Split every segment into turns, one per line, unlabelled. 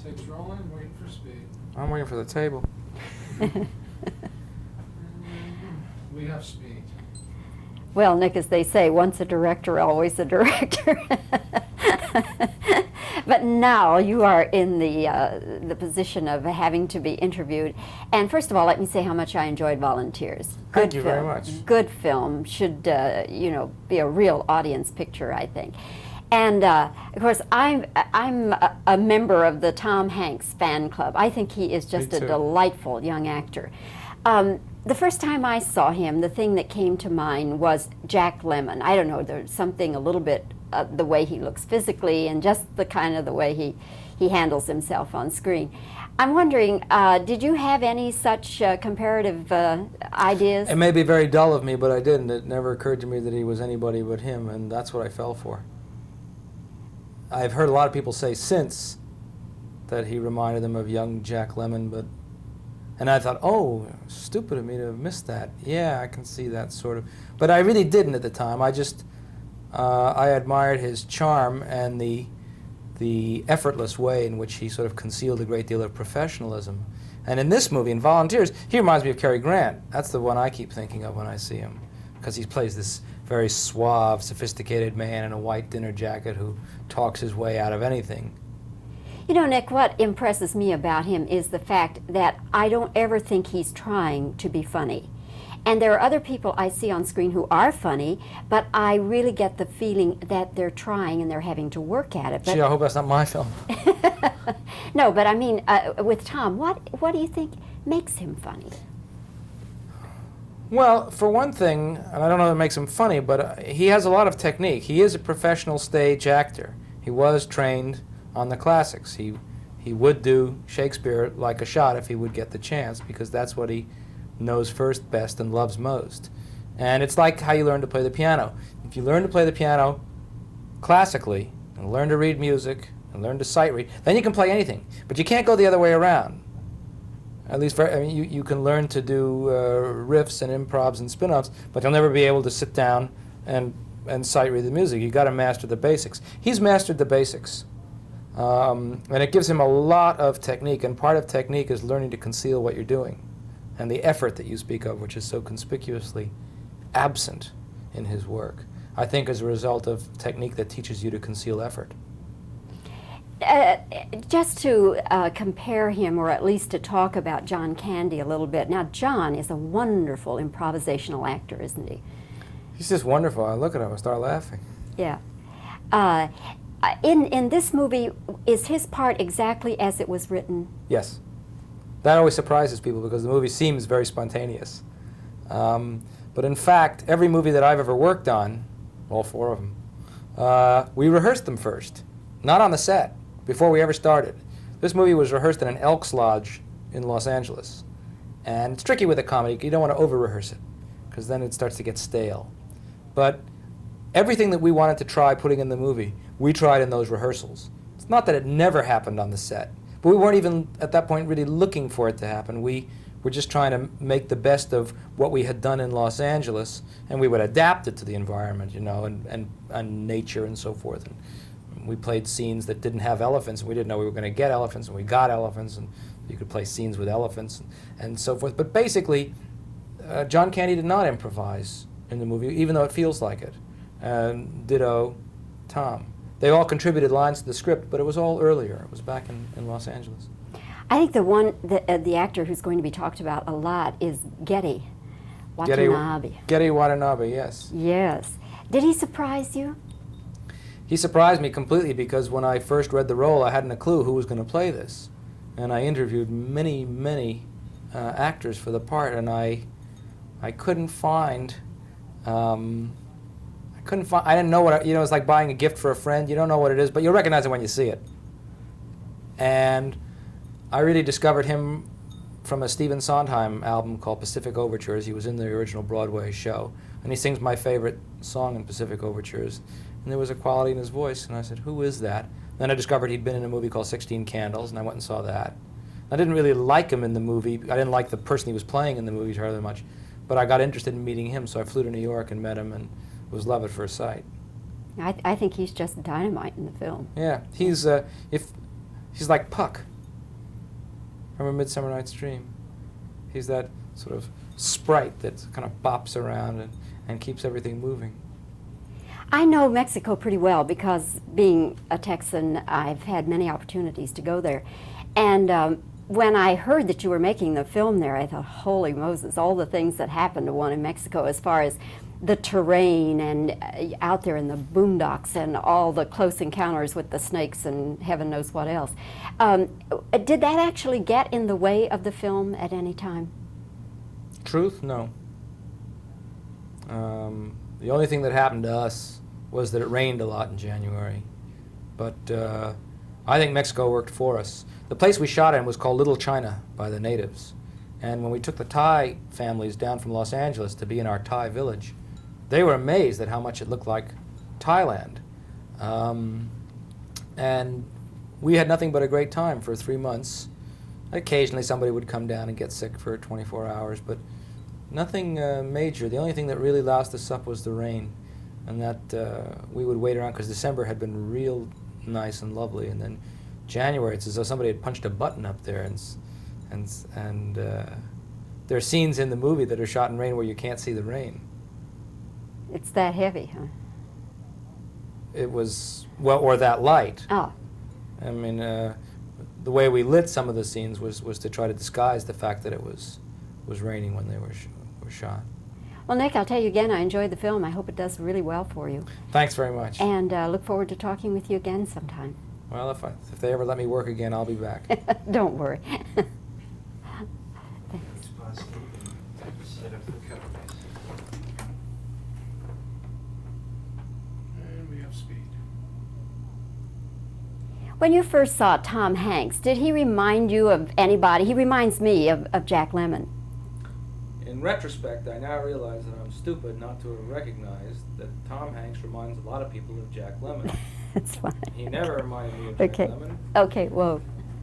Tape's rolling, waiting for speed.
I'm waiting for the table.
We have speed.
Well, Nick, as they say, once a director, always a director. But now you are in the position of having to be interviewed. And first of all, let me say how much I enjoyed Volunteers.
Thank you very much.
Good film. Should, be a real audience picture, I think. And of course, I'm a member of the Tom Hanks fan club. I think he is just a delightful young actor. The first time I saw him, the thing that came to mind was Jack Lemmon. I don't know, there's something a little bit the way he looks physically and just the kind of the way he handles himself on screen. I'm wondering, did you have any such comparative ideas?
It may be very dull of me, but I didn't. It never occurred to me that he was anybody but him, and that's what I fell for. I've heard a lot of people say since that he reminded them of young Jack Lemmon, and I thought, oh, stupid of me to have missed that. Yeah, I can see that sort of. But I really didn't at the time. I admired his charm and the effortless way in which he sort of concealed a great deal of professionalism. And in this movie, in Volunteers, he reminds me of Cary Grant. That's the one I keep thinking of when I see him, because he plays this very suave, sophisticated man in a white dinner jacket who talks his way out of anything.
You know, Nick, what impresses me about him is the fact that I don't ever think he's trying to be funny. And there are other people I see on screen who are funny, but I really get the feeling that they're trying and they're having to work at it.
Gee, I hope that's not my film.
No, but I mean, with Tom, what do you think makes him funny?
Well, for one thing, and I don't know if it makes him funny, but he has a lot of technique. He is a professional stage actor. He was trained on the classics. He would do Shakespeare like a shot if he would get the chance, because that's what he knows first, best, and loves most. And it's like how you learn to play the piano. If you learn to play the piano classically, and learn to read music, and learn to sight read, then you can play anything. But you can't go the other way around. At least, you can learn to do riffs and improvs and spin-offs, but you'll never be able to sit down and sight read the music. You've got to master the basics. He's mastered the basics. And it gives him a lot of technique, and part of technique is learning to conceal what you're doing, and the effort that you speak of, which is so conspicuously absent in his work, I think is a result of technique that teaches you to conceal effort.
Just to compare him, or at least to talk about John Candy a little bit. Now, John is a wonderful improvisational actor, isn't he?
He's just wonderful. I look at him and start laughing.
Yeah. In this movie, is his part exactly as it was written?
Yes. That always surprises people because the movie seems very spontaneous. But in fact, every movie that I've ever worked on, all four of them, we rehearsed them first, not on the set, before we ever started. This movie was rehearsed in an Elks Lodge in Los Angeles. And it's tricky with a comedy. You don't want to over-rehearse it, because then it starts to get stale. But everything that we wanted to try putting in the movie, we tried in those rehearsals. It's not that it never happened on the set, but we weren't even, at that point, really looking for it to happen. We were just trying to make the best of what we had done in Los Angeles, and we would adapt it to the environment, and nature and so forth. And we played scenes that didn't have elephants, and we didn't know we were going to get elephants, and we got elephants, and you could play scenes with elephants and so forth. But basically, John Candy did not improvise in the movie, even though it feels like it. And ditto Tom. They all contributed lines to the script, but it was all earlier. It was back in Los Angeles.
I think the actor who's going to be talked about a lot is Getty Watanabe.
Getty Watanabe, yes.
Yes. Did he surprise you?
He surprised me completely, because when I first read the role, I hadn't a clue who was going to play this. And I interviewed many, many actors for the part, and I couldn't find... I didn't know what, it's like buying a gift for a friend. You don't know what it is, but you'll recognize it when you see it. And I really discovered him from a Stephen Sondheim album called Pacific Overtures. He was in the original Broadway show, and he sings my favorite song in Pacific Overtures. And there was a quality in his voice, and I said, who is that? Then I discovered he'd been in a movie called 16 Candles, and I went and saw that. I didn't really like him in the movie. I didn't like the person he was playing in the movie terribly much, but I got interested in meeting him, so I flew to New York and met him, and it was love at first sight.
I think he's just dynamite in the film.
Yeah, he's like Puck from A Midsummer Night's Dream. He's that sort of sprite that kind of bops around and keeps everything moving.
I know Mexico pretty well because, being a Texan, I've had many opportunities to go there. And when I heard that you were making the film there, I thought, holy Moses, all the things that happened to one in Mexico as far as the terrain and out there in the boondocks and all the close encounters with the snakes and heaven knows what else. Did that actually get in the way of the film at any time?
Truth? No. The only thing that happened to us was that it rained a lot in January. But I think Mexico worked for us. The place we shot in was called Little China by the natives. And when we took the Thai families down from Los Angeles to be in our Thai village, they were amazed at how much it looked like Thailand. And we had nothing but a great time for 3 months. Occasionally somebody would come down and get sick for 24 hours, but nothing major. The only thing that really loused us up was the rain, and that we would wait around because December had been real nice and lovely, and then January, it's as though somebody had punched a button up there, and there are scenes in the movie that are shot in rain where you can't see the rain.
It's that heavy, huh?
It was, well, or that light.
Oh.
I mean, the way we lit some of the scenes was to try to disguise the fact that it was raining when they were shot.
Well, Nick, I'll tell you again, I enjoyed the film. I hope it does really well for you.
Thanks very much.
And look forward to talking with you again sometime.
Well, if they ever let me work again, I'll be back.
Don't worry.
And we have speed.
When you first saw Tom Hanks, did he remind you of anybody? He reminds me of Jack Lemmon.
In retrospect, I now realize that I'm stupid not to have recognized that Tom Hanks reminds a lot of people of Jack Lemmon.
That's fine.
He never reminded me of Jack Lemmon.
Okay, whoa.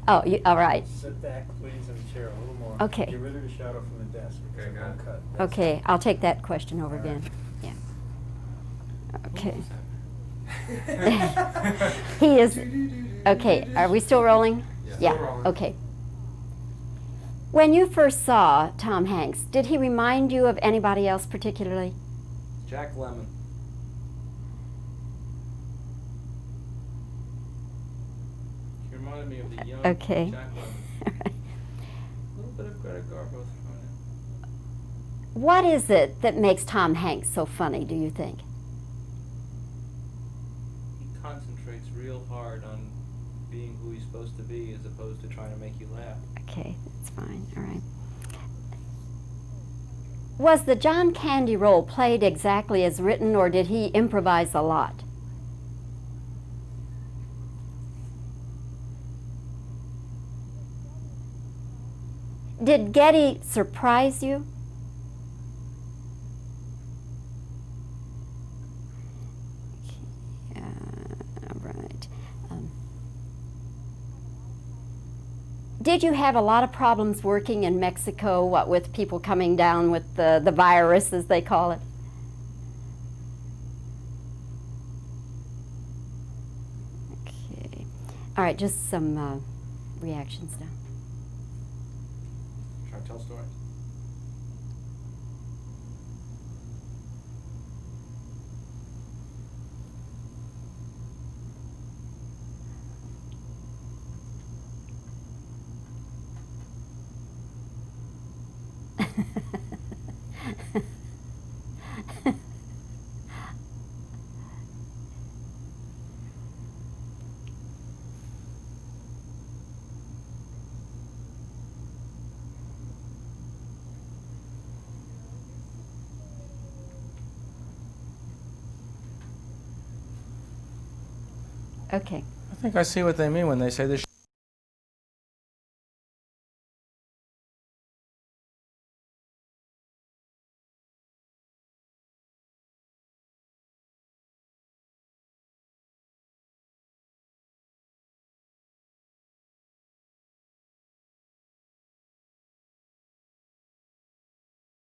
Oh, all right.
Sit back, please, in the chair a little more.
Okay.
Get rid of the shadow from the desk.
Okay,
It's a
got it.
low cut. That's
Okay, I'll take that question over
All
again.
right.
Yeah. Okay. He is, okay, are we still rolling?
Yeah.
Yeah,
Still rolling.
okay. When you first saw Tom Hanks, did he remind you of anybody else particularly?
Jack Lemmon. He reminded me of the young
Okay.
Jack Lemmon.
All right.
A little bit of Greta Garbo thrown in.
What is it that makes Tom Hanks so funny, do you think?
He concentrates real hard on being who he's supposed to be as opposed to trying to make you laugh.
Okay, that's fine, all right. Was the John Candy role played exactly as written, or did he improvise a lot? Did Getty surprise you? All right. Did you have a lot of problems working in Mexico, what with people coming down with the virus, as they call it? Okay. All right, just some reactions now.
Should I tell stories?
Okay.
I think I see what they mean when they say this